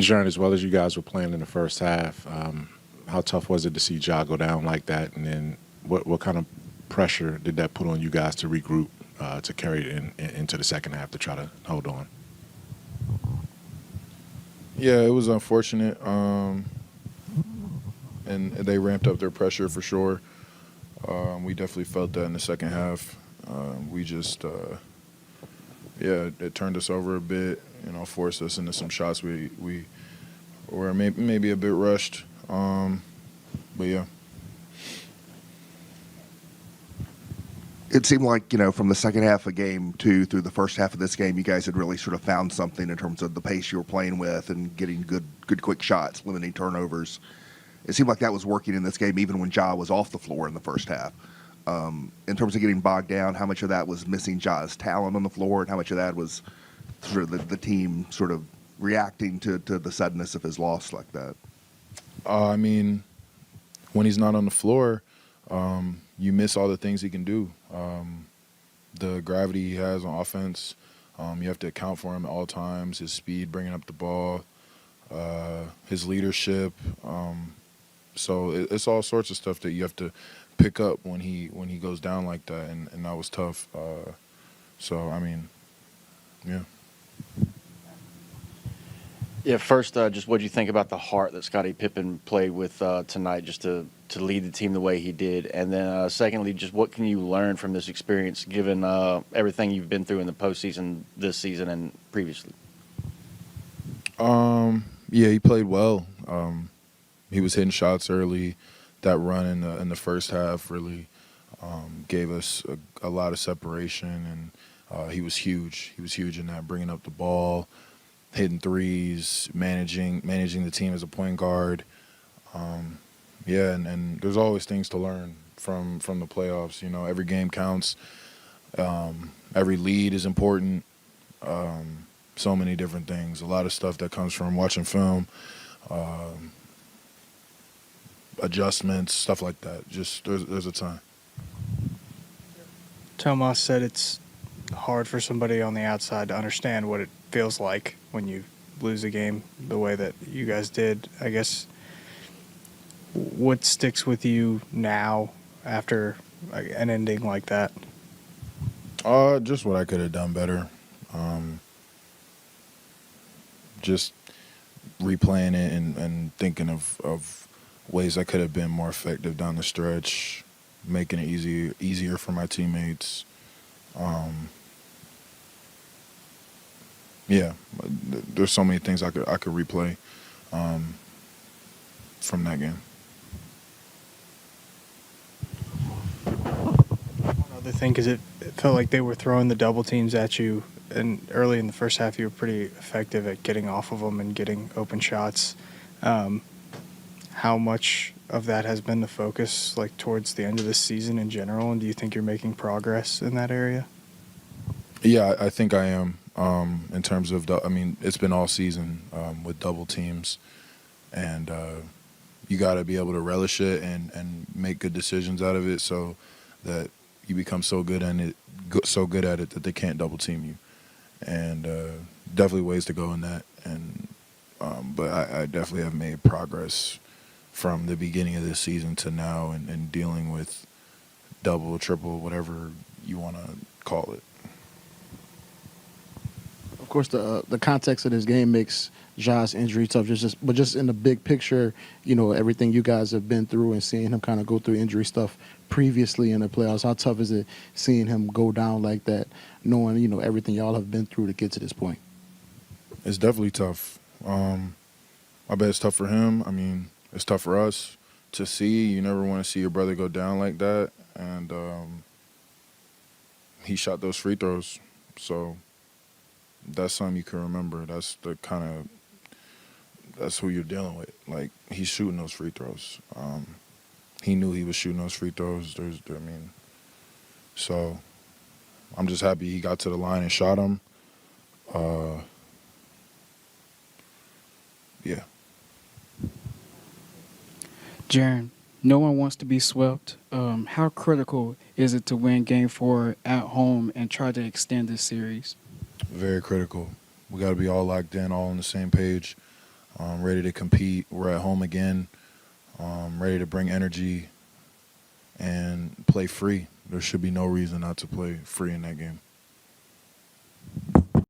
Jaren, as well as you guys were playing in the first half, how tough was it to see Ja go down like that? And then what kind of pressure did that put on you guys to regroup, to carry it into the second half to try to hold on? Yeah, it was unfortunate, and they ramped up their pressure for sure. We definitely felt that in the second half. We just, yeah, it turned us over a bit. Forced us into some shots we were maybe a bit rushed. But yeah. It seemed like, from the second half of game two through the first half of this game, you guys had really sort of found something in terms of the pace you were playing with and getting good quick shots, limiting turnovers. It seemed like that was working in this game even when Ja was off the floor in the first half. In terms of getting bogged down, how much of that was missing Ja's talent on the floor, and how much of that was sort of the team sort of reacting to the suddenness of his loss like that? I mean, when he's not on the floor, you miss all the things he can do. The gravity he has on offense, you have to account for him at all times. His speed, bringing up the ball, his leadership. So it's all sorts of stuff that you have to pick up when he goes down like that, and that was tough. So I mean, yeah. Yeah, first, just what do you think about the heart that Scottie Pippen played with tonight, just to lead the team the way he did? And then secondly, just what can you learn from this experience, given everything you've been through in the postseason this season and previously? Yeah, he played well. He was hitting shots early. That run in the first half really gave us a lot of separation, and he was huge. He was huge in that, bringing up the ball, hitting threes, managing the team as a point guard. Yeah, and there's always things to learn from the playoffs. Every game counts. Every lead is important. So many different things. A lot of stuff that comes from watching film, adjustments, stuff like that. Just there's a ton. Tomas said it's hard for somebody on the outside to understand what it feels like when you lose a game the way that you guys did. I guess, what sticks with you now after an ending like that? Just what I could have done better. Just replaying it and thinking of ways I could have been more effective down the stretch, making it easier for my teammates. Yeah, there's so many things I could replay from that game. Another thing, because it felt like they were throwing the double teams at you, and early in the first half you were pretty effective at getting off of them and getting open shots. How much of that has been the focus, like, towards the end of the season in general, and do you think you're making progress in that area? Yeah, I think I am. In terms of it's been all season with double teams, and you got to be able to relish it and make good decisions out of it, so that you become so good at it that they can't double team you. And definitely ways to go in that. And but I definitely have made progress from the beginning of this season to now, and dealing with double, triple, whatever you want to call it. Of course, the context of this game makes Ja's injury tough. But just in the big picture, everything you guys have been through and seeing him kind of go through injury stuff previously in the playoffs, how tough is it seeing him go down like that, knowing everything y'all have been through to get to this point? It's definitely tough. I bet it's tough for him. I mean, it's tough for us to see. You never want to see your brother go down like that, and he shot those free throws, so that's something you can remember. That's who you're dealing with. Like, he's shooting those free throws. He knew he was shooting those free throws. So I'm just happy he got to the line and shot them. Yeah. Jaren, no one wants to be swept. How critical is it to win Game 4 at home and try to extend this series? Very critical. We got to be all locked in, all on the same page. ready to compete. We're at home again, ready to bring energy and play free. There should be no reason not to play free in that game.